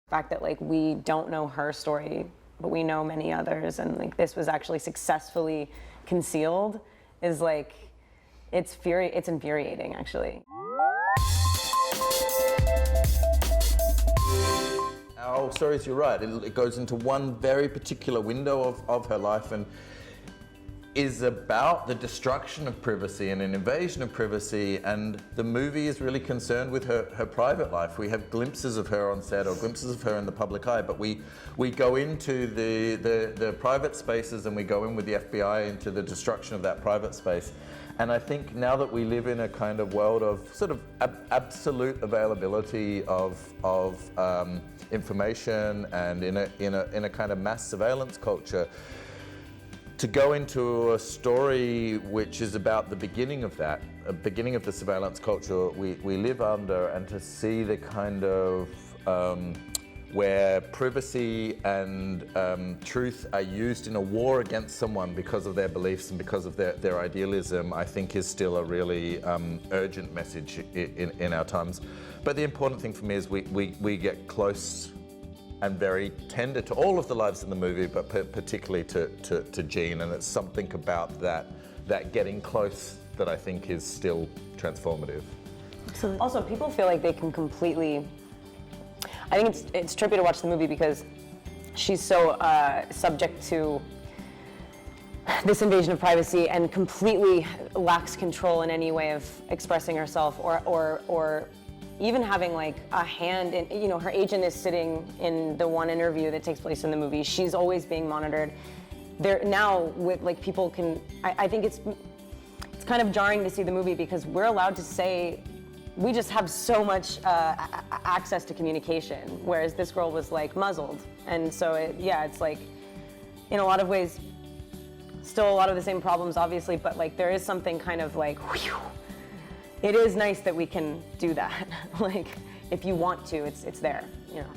fact that like we don't know her story, but we know many others, and like this was actually successfully concealed is like, it's infuriating actually. Our stories, you're right, it goes into one very particular window of her life and is about the destruction of privacy and an invasion of privacy, and the movie is really concerned with her private life. We have glimpses of her on set or glimpses of her in the public eye, but we go into the private spaces, and we go in with the FBI into the destruction of that private space. And I think now that we live in a kind of world of sort of absolute availability of information, and in a kind of mass surveillance culture, to go into a story which is about the beginning of that, beginning of the surveillance culture we live under, and to see the kind of where privacy and truth are used in a war against someone because of their beliefs and because of their idealism, I think is still a really urgent message in our times. But the important thing for me is we get close and very tender to all of the lives in the movie, but particularly to Jean, and it's something about that getting close that I think is still transformative. Absolutely. Also, people feel like they can completely, I think it's trippy to watch the movie because she's so subject to this invasion of privacy and completely lacks control in any way of expressing herself or even having like a hand in, you know, her agent is sitting in the one interview that takes place in the movie. She's always being monitored. There now with like people can, I think it's kind of jarring to see the movie because we're allowed to say, we just have so much access to communication, whereas this girl was like muzzled. And so it's like, in a lot of ways, still a lot of the same problems obviously, but like there is something kind of like, whew, it is nice that we can do that. Like, if you want to, it's there, you know.